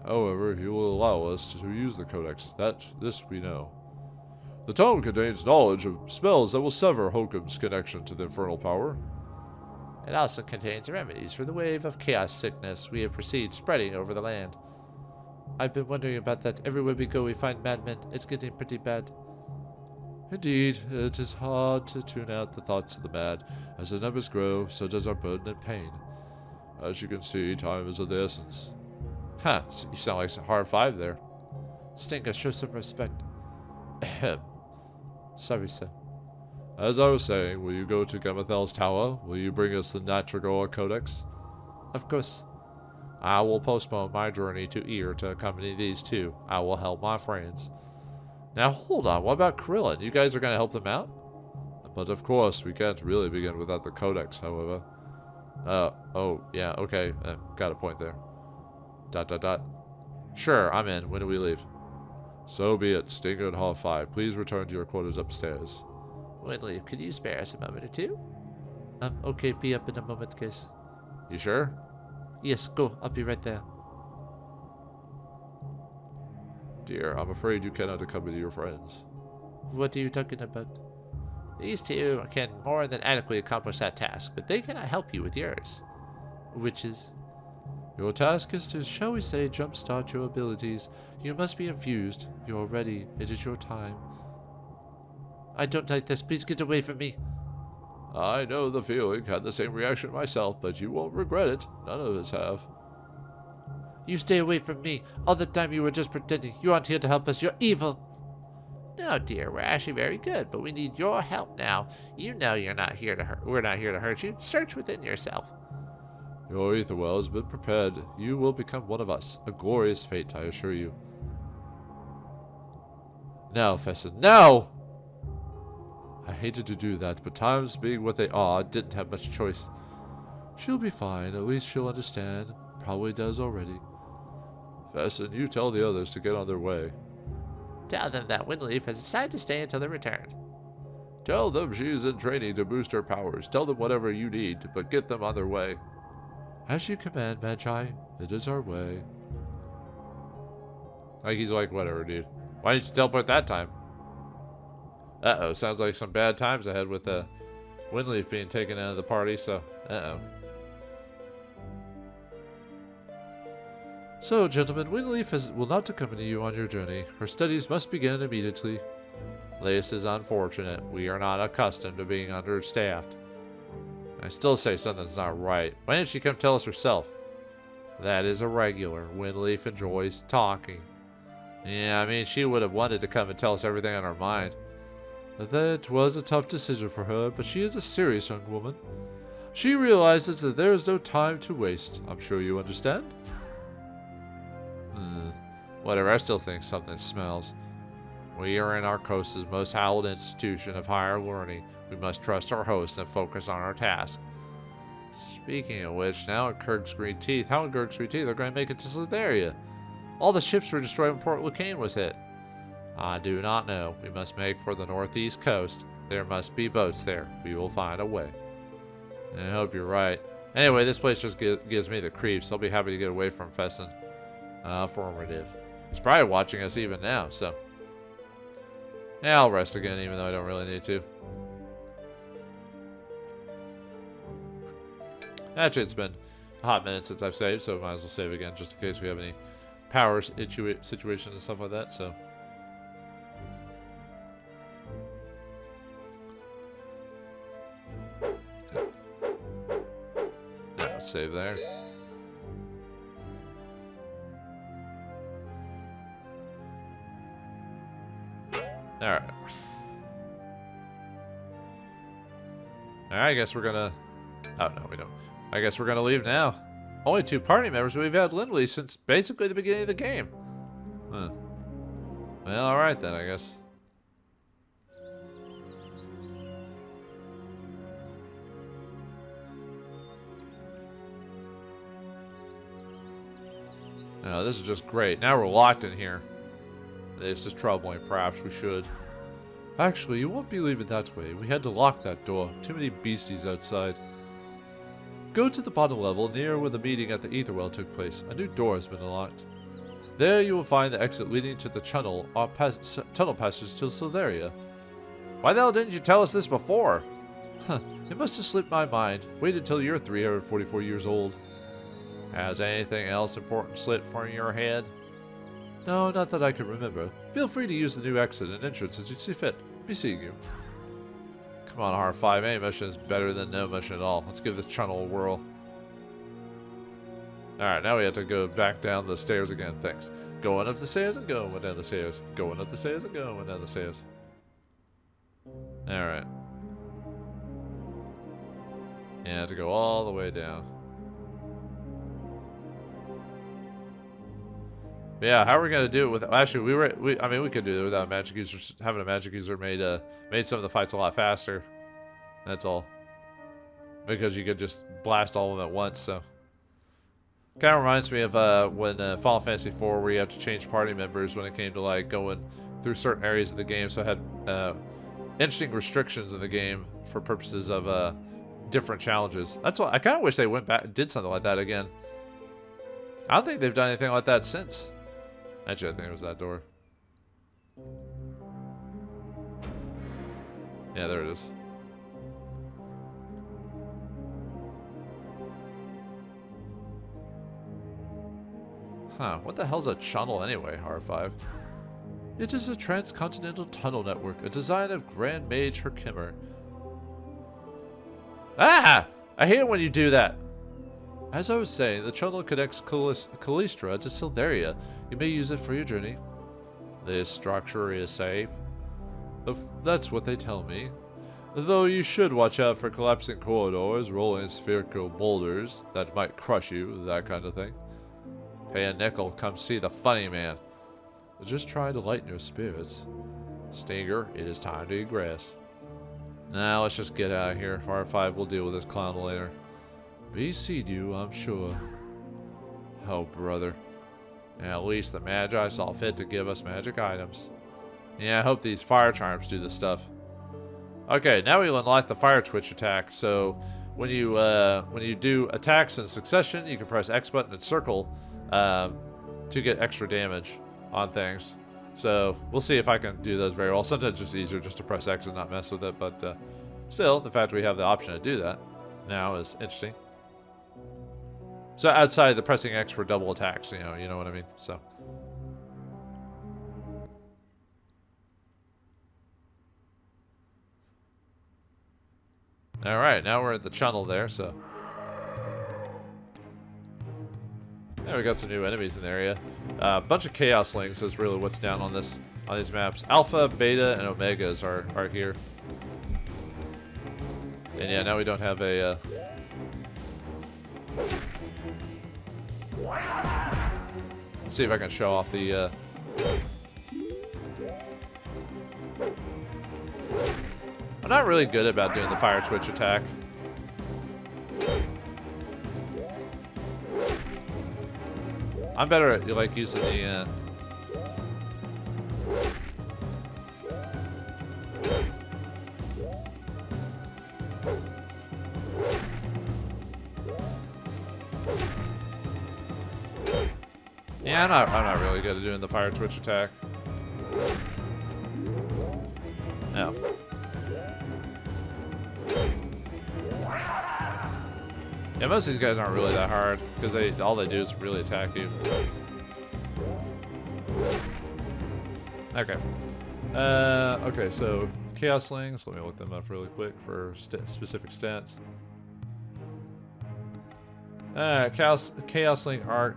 However, he will allow us to use the Codex. This we know. The tome contains knowledge of spells that will sever Hokum's connection to the infernal power. It also contains remedies for the wave of chaos sickness we have perceived spreading over the land. I've been wondering about that. Everywhere we go, we find madmen. It's getting pretty bad. Indeed, it is hard to tune out the thoughts of the mad. As the numbers grow, so does our burden and pain. As you can see, time is of the essence. Huh, you sound like some hard five there. Stinker, show some respect. Sorry, sir. As I was saying, will you go to Gamathel's tower? Will you bring us the Natragor Codex? Of course. I will postpone my journey to Ear to accompany these two. I will help my friends. Now hold on, what about Krillin? You guys are going to help them out? But of course, we can't really begin without the Codex, however. Oh, yeah, okay, got a point there. ... Sure, I'm in. When do we leave? So be it. Stinger and Hall 5, please return to your quarters upstairs. Winleaf, could you spare us a moment or two? Okay, be up in a moment, guys. You sure? Yes, go. I'll be right there. Dear, I'm afraid you cannot accompany your friends. What are you talking about? These two can more than adequately accomplish that task, but they cannot help you with yours. Which is? Your task is to, shall we say, jumpstart your abilities. You must be infused. You're ready. It is your time. I don't like this. Please get away from me. I know the feeling. Had the same reaction myself, but you won't regret it. None of us have. You stay away from me. All the time you were just pretending. You aren't here to help us. You're evil. No, dear. We're actually very good, but we need your help now. You know you're not here to hurt. We're not here to hurt you. Search within yourself. Your ether well has been prepared. You will become one of us. A glorious fate, I assure you. No, Fesson, no! I hated to do that, but times being what they are, I didn't have much choice. She'll be fine. At least she'll understand. Probably does already. Fesson, you tell the others to get on their way. Tell them that Winleaf has decided to stay until they return. Tell them she's in training to boost her powers. Tell them whatever you need, but get them on their way. As you command, Magi. It is our way. Like he's like, whatever, dude. Why didn't you teleport that time? Uh-oh, sounds like some bad times ahead with Winleaf being taken out of the party, so uh-oh. So, gentlemen, Winleaf will not accompany you on your journey. Her studies must begin immediately. This is unfortunate. We are not accustomed to being understaffed. I still say something's not right. Why didn't she come tell us herself? That is irregular. Winleaf enjoys talking. Yeah, I mean, she would have wanted to come and tell us everything on her mind. That was a tough decision for her, but she is a serious young woman. She realizes that there is no time to waste. I'm sure you understand? Whatever, I still think something smells. We are in our coast's most hallowed institution of higher learning. We must trust our host and focus on our task. Speaking of which, now at Kirk's Green Teeth, how in Kirk's Green Teeth are going to make it to Cytheria? All the ships were destroyed when Port Lucane was hit. I do not know. We must make for the northeast coast. There must be boats there. We will find a way. I hope you're right. Anyway, this place just gives me the creeps. I'll be happy to get away from Fesson. Affirmative. He's probably watching us even now, so. Yeah, I'll rest again, even though I don't really need to. Actually, it's been a hot minute since I've saved, so I might as well save again, just in case we have any power situations and stuff like that, so. Yeah, save there. Alright. Alright, I guess we're gonna... Oh, no, we don't. I guess we're gonna leave now. Only 2 party members. We've had Lindley since basically the beginning of the game. Huh. Well, alright then, I guess. Oh, this is just great. Now we're locked in here. This is troubling. Perhaps we should. Actually, you won't be leaving that way. We had to lock that door. Too many beasties outside. Go to the bottom level, near where the meeting at the Etherwell took place. A new door has been unlocked. There you will find the exit leading to the tunnel passage to Silveria. Why the hell didn't you tell us this before? Huh, it must have slipped my mind. Wait until you're 344 years old. Has anything else important slipped from your head? No, not that I can remember. Feel free to use the new exit and entrance as you see fit. Be seeing you. Come on, R5. Any mission is better than no mission at all. Let's give this tunnel a whirl. Alright, now we have to go back down the stairs again. Thanks. Going up the stairs and going down the stairs. Going up the stairs and going down the stairs. Alright. Yeah, I have to go all the way down. Yeah, how are we gonna do it with? Actually, I mean, we could do it without a magic user. Having a magic user made some of the fights a lot faster. That's all. Because you could just blast all of them at once. So, kind of reminds me of when Final Fantasy IV, where you have to change party members when it came to like going through certain areas of the game. So it had interesting restrictions in the game for purposes of different challenges. That's what I kind of wish they went back and did something like that again. I don't think they've done anything like that since. Actually, I think it was that door. Yeah, there it is. Huh, what the hell's a tunnel anyway, R5? It is a transcontinental tunnel network, a design of Grand Mage Herkimer. Ah! I hate it when you do that. As I was saying, the tunnel connects Callistra to Silveria. You may use it for your journey. This structure is safe. That's what they tell me. Though you should watch out for collapsing corridors, rolling spherical boulders that might crush you, that kind of thing. Pay a nickel, come see the funny man. Just try to lighten your spirits. Stinger, it is time to egress. Now let's just get out of here. R5 will deal with this clown later. Be seeing you, I'm sure. Oh, brother. At least the Magi saw fit to give us magic items. Yeah, I hope these fire charms do this stuff. Okay, now we'll unlock the fire twitch attack. So when you do attacks in succession, you can press X button and circle to get extra damage on things. So we'll see if I can do those very well. Sometimes it's just easier just to press X and not mess with it, but still, the fact we have the option to do that now is interesting. So outside the pressing X for double attacks, you know what I mean. So. All right, now we're at the tunnel there. So. Yeah, we got some new enemies in the area. A bunch of chaos links is really what's down on these maps. Alpha, Beta, and Omegas are here. And yeah, now we don't have a. Let's see if I can show off the. I'm not really good about doing the fire twitch attack. I'm better at like using the. Yeah, I'm not really good at doing the fire twitch attack. No. Yeah, most of these guys aren't really that hard because all they do is really attack you. Okay. Okay, so Chaos Slings. Let me look them up really quick for specific stats. Chaos Sling art.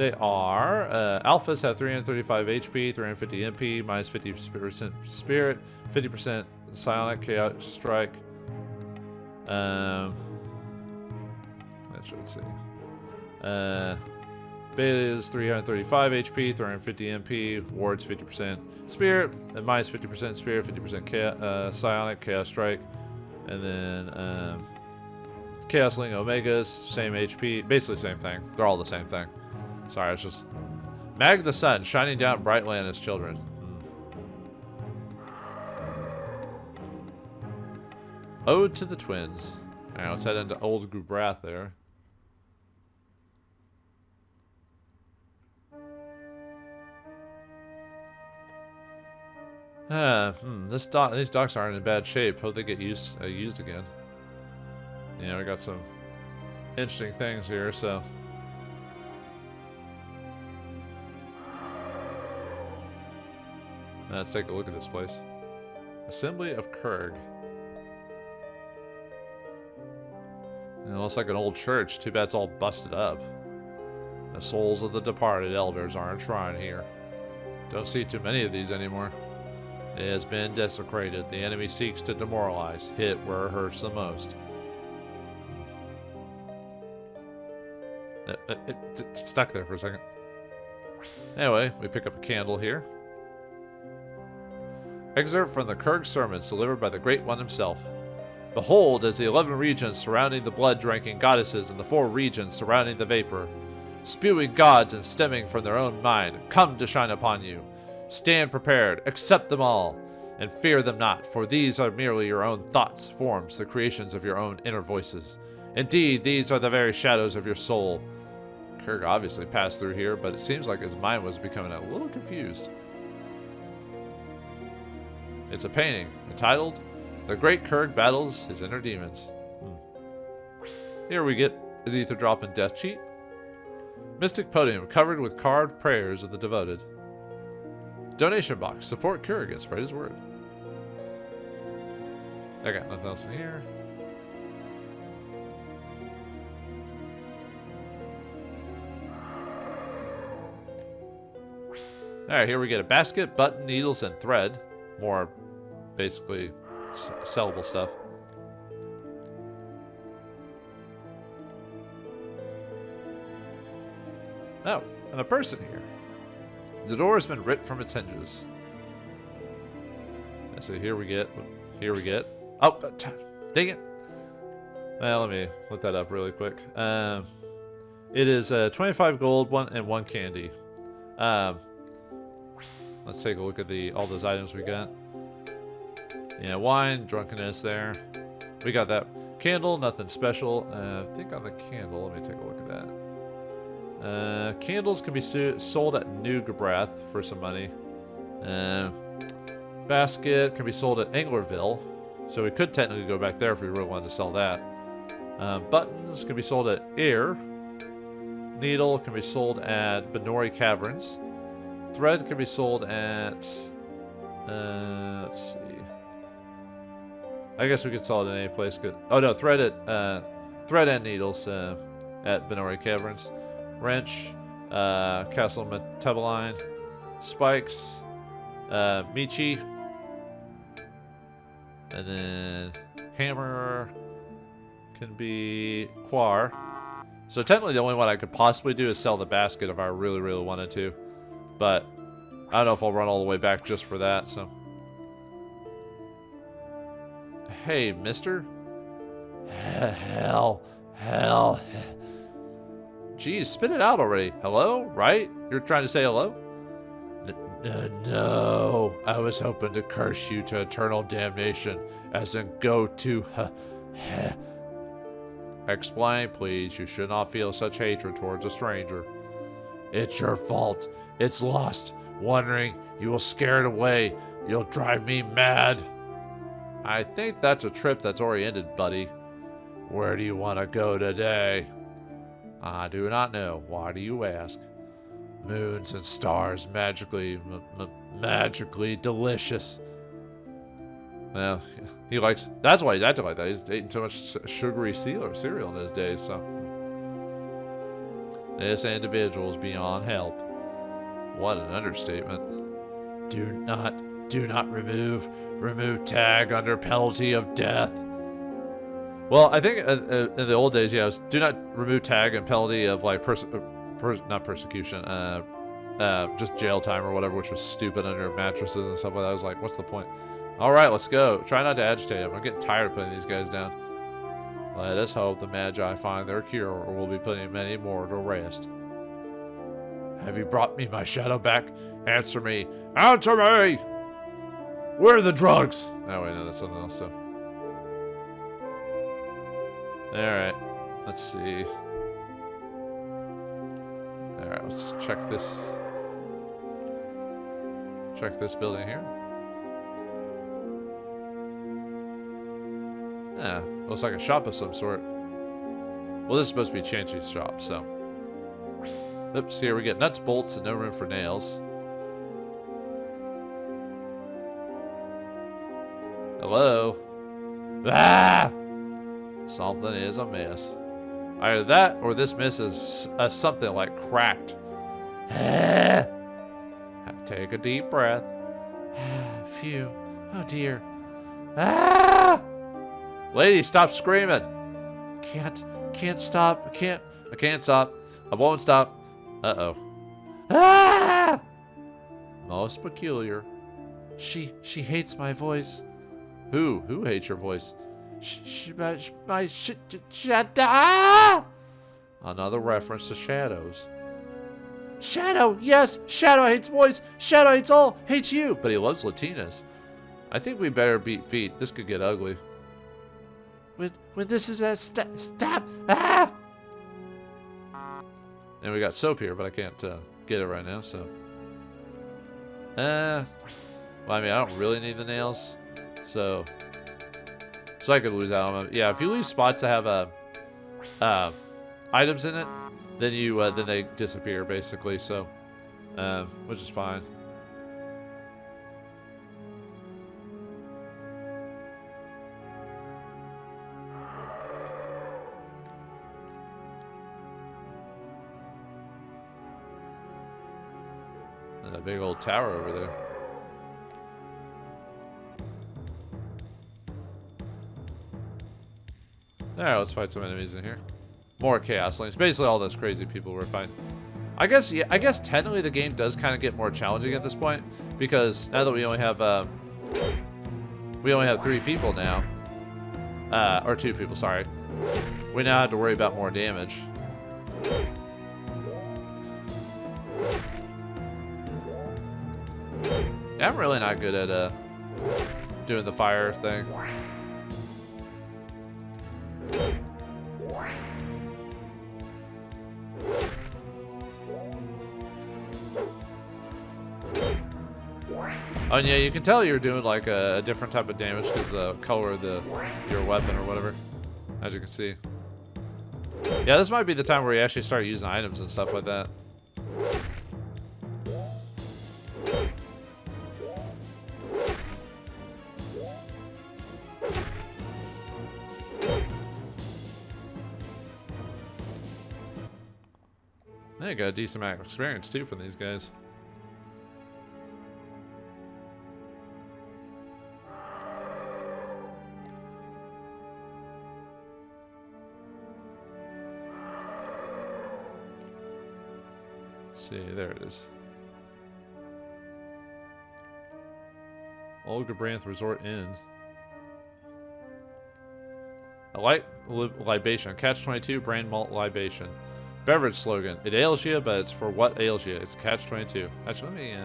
They are, alphas have 335 HP, 350 MP, minus 50% spirit, 50% psionic, chaos strike. Let's see. Beta is 335 HP, 350 MP, wards 50% spirit, and minus 50% spirit, 50% psionic, chaos strike, and then Chaos Link Omegas, same HP, basically same thing. They're all the same thing. Sorry, it's just Mag the Sun, shining down brightly on his children. Ode to the Twins. Alright, let's head into Old Gubrath there. These docks aren't in bad shape. Hope they get used again. Yeah, we got some interesting things here, so. Let's take a look at this place. Assembly of Kurg. It looks like an old church. Too bad it's all busted up. The souls of the departed elders are enshrined here. Don't see too many of these anymore. It has been desecrated. The enemy seeks to demoralize. Hit where it hurts the most. It stuck there for a second. Anyway, we pick up a candle here. Excerpt from the Kurg sermons delivered by the Great One himself. Behold, as the 11 regions surrounding the blood-drinking goddesses and the 4 regions surrounding the vapor, spewing gods and stemming from their own mind, come to shine upon you. Stand prepared, accept them all, and fear them not, for these are merely your own thoughts, forms, the creations of your own inner voices. Indeed, these are the very shadows of your soul. Kurg obviously passed through here, but it seems like his mind was becoming a little confused. It's a painting, entitled, The Great Kurg Battles His Inner Demons. Here we get an ether drop and death cheat. Mystic podium covered with carved prayers of the devoted. Donation box, support Kurg and spread his word. I got nothing else in here. Alright, here we get a basket, button, needles, and thread. More, basically, sellable stuff. Oh, and a person here. The door has been ripped from its hinges. So here we get. Oh, dang it. Well, let me look that up really quick. It is 25 gold, 1 candy. Let's take a look at all those items we got. Yeah, wine, drunkenness there. We got that candle, nothing special. I think on the candle, let me take a look at that. Candles can be sold at New Gubrath for some money. Basket can be sold at Anglerville, so we could technically go back there if we really wanted to sell that. Buttons can be sold at Air. Needle can be sold at Benori Caverns. Thread can be sold at, let's see. I guess we could sell it in any place. Good. Oh no, thread and needles at Benori Caverns. Wrench, Castle Metaboline, spikes, Michi, and then hammer can be Quar. So technically the only one I could possibly do is sell the basket if I really, really wanted to. But I don't know if I'll run all the way back just for that, so. Hey, mister. Hell. Geez, spit it out already. Hello? Right? You're trying to say hello? No. I was hoping to curse you to eternal damnation, as in go to Explain, please. You should not feel such hatred towards a stranger. It's your fault. It's lost. Wondering, you will scare it away. You'll drive me mad. I think that's a trip that's already ended, buddy. Where do you want to go today? I do not know. Why do you ask? Moons and stars, magically delicious. Well, he likes. That's why he's acting like that. He's eating too much sugary cereal in his days. So This individual is beyond help. What an understatement. Do not remove tag under penalty of death. Well, I think in the old days, yeah, it was do not remove tag and penalty of like not persecution, just jail time or whatever, which was stupid under mattresses and stuff like that. I was like, what's the point? All right, let's go. Try not to agitate him. I'm getting tired of putting these guys down. Let us hope the Magi find their cure, or we'll be putting many more to rest. Have you brought me my shadow back? Answer me. Answer me! Where are the drugs? Oh, wait, no, that's something else, so. Alright, let's see. Alright, let's check this. Check this building here. Yeah, looks like a shop of some sort. Well, this is supposed to be Chancey's shop, so. Oops, here we get nuts, bolts, and no room for nails. Hello? Ah! Something is amiss. Either that or this miss is something like cracked. Take a deep breath. Phew. Oh dear. Ah! Lady, stop screaming. Can't stop. I can't stop. I won't stop. Uh-oh. Ah! Most peculiar. She hates my voice. Who hates your voice? Ah! Another reference to shadows. Shadow, yes, Shadow hates voice. Shadow hates all, hates you, but he loves Latinas. I think we better beat feet. This could get ugly. When this is a stop. Ah! And we got soap here, but I can't get it right now. So, well, I mean, I don't really need the nails, so I could lose out on them. Yeah, if you leave spots that have items in it, then you then they disappear basically. So, which is fine. And a big old tower over there. Alright, let's fight some enemies in here. More chaos lanes. Basically all those crazy people we're fighting. I guess technically the game does kind of get more challenging at this point, because now that we only have 3 people now. Or 2 people, sorry. We now have to worry about more damage. Yeah, I'm really not good at doing the fire thing. Oh, and yeah, you can tell you're doing like a different type of damage because the color of your weapon or whatever, as you can see. Yeah, this might be the time where you actually start using items and stuff like that. I got a decent amount of experience too from these guys. See, there it is. Old Gabranth Resort Inn. A light libation. Catch-22 brand malt libation. Beverage slogan. It ails you, but it's for what ails you. It's Catch-22. Actually, let me,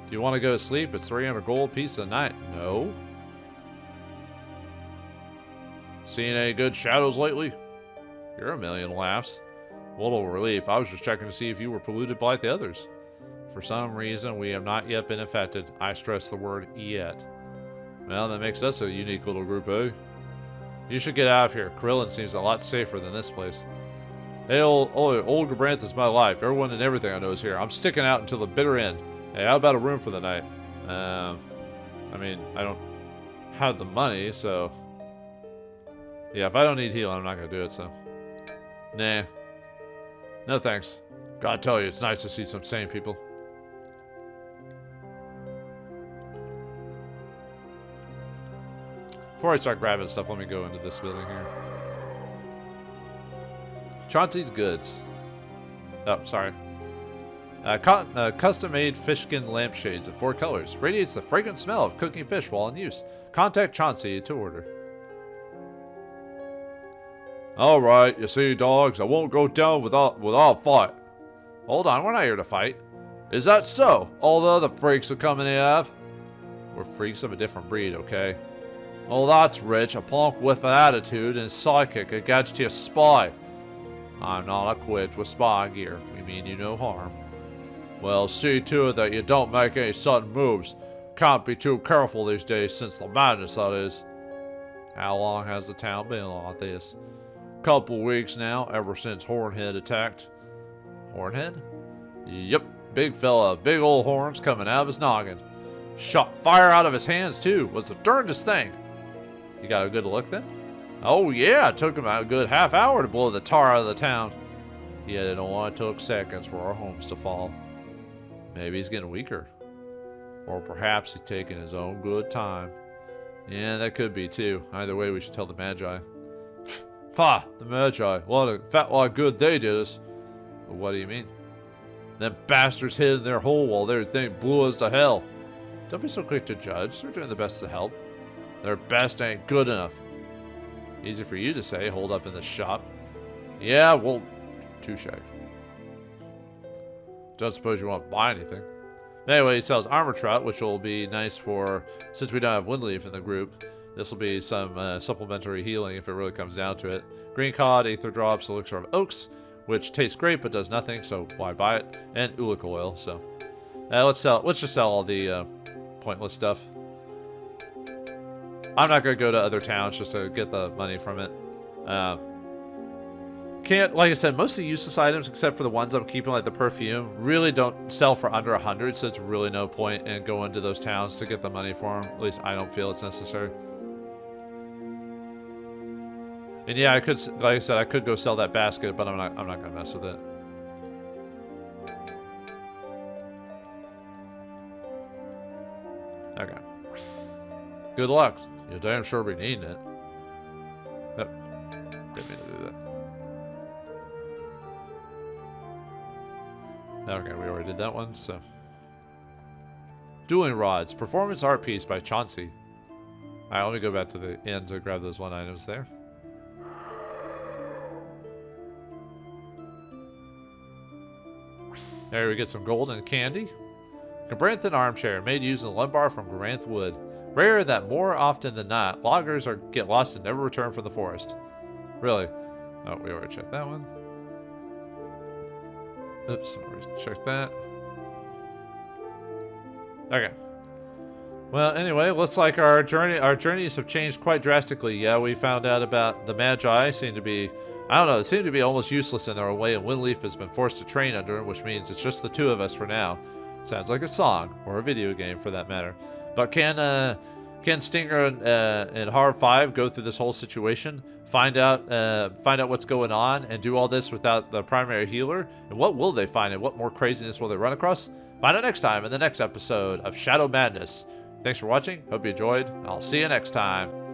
do you want to go to sleep? It's 300 gold piece a night. No. Seen any good shadows lately? You're a million laughs. What a relief. I was just checking to see if you were polluted like the others. For some reason, we have not yet been affected. I stress the word yet. Well, that makes us a unique little group, eh? You should get out of here. Krillin seems a lot safer than this place. Hey, old Gabranth is my life. Everyone and everything I know is here. I'm sticking out until the bitter end. Hey, how about a room for the night? I mean, I don't have the money, so... Yeah, if I don't need healing, I'm not going to do it, so... Nah. No thanks. Gotta tell you, it's nice to see some sane people. Before I start grabbing stuff, let me go into this building here. Chauncey's Goods. Oh, sorry. Custom-made fishskin lampshades of 4 colors. Radiates the fragrant smell of cooking fish while in use. Contact Chauncey to order. Alright, you see, dogs, I won't go down without a fight. Hold on, we're not here to fight. Is that so? All the other freaks are coming here have? We're freaks of a different breed, okay? Oh, that's rich. A punk with an attitude and psychic against your spy. I'm not equipped with spy gear. We mean you no harm. Well, see to it that you don't make any sudden moves. Can't be too careful these days since the madness, that is. How long has the town been like this? Couple weeks now, ever since Hornhead attacked. Hornhead? Yep, big fella, big old horns coming out of his noggin. Shot fire out of his hands too, was the darndest thing. You got a good look then? Oh yeah, it took him a good half hour to blow the tar out of the town. Yet it only took seconds for our homes to fall. Maybe he's getting weaker. Or perhaps he's taking his own good time. Yeah, that could be too. Either way, we should tell the Magi. Pah, the Magi. What a fat lot of good they did us. But what do you mean? Them bastards hid in their hole while their thing blew us to hell. Don't be so quick to judge. They're doing the best to help. Their best ain't good enough. Easy for you to say, hold up in the shop. Yeah, well, touche. Don't suppose you want to buy anything. Anyway, he sells armor trot, which will be nice for, since we don't have Windleaf in the group, this will be some supplementary healing if it really comes down to it. Green cod, aether drops, elixir of oaks, which tastes great but does nothing, so why buy it? And ulic oil, so. Let's just sell all the pointless stuff. I'm not going to go to other towns just to get the money from it. Like I said, most of the useless items, except for the ones I'm keeping, like the perfume, really don't sell for under 100, so it's really no point in going to those towns to get the money for them. At least I don't feel it's necessary. And yeah, I could, like I said, I could go sell that basket, but I'm not going to mess with it. Okay. Good luck. You'll damn sure be needing it. Yep. Didn't mean to do that. Okay, we already did that one, so. Dueling Rods. Performance art piece by Chauncey. Alright, let me go back to the end to grab those 1 items there. There we get some gold and candy. Cabranthan armchair, made using lumbar from Granth wood. Rare that more often than not, loggers get lost and never return from the forest. Really? Oh, we already checked that one. Oops, already checked that. Okay. Well, anyway, looks like our journeys have changed quite drastically. Yeah, we found out about the Magi seem to be, I don't know, they seem to be almost useless in their own way, and Windleaf has been forced to train under him, which means it's just the 2 of us for now. Sounds like a song, or a video game for that matter. But can Stinger and Harv 5 go through this whole situation, find out what's going on, and do all this without the primary healer? And what will they find, and what more craziness will they run across? Find out next time in the next episode of Shadow Madness. Thanks for watching. Hope you enjoyed. I'll see you next time.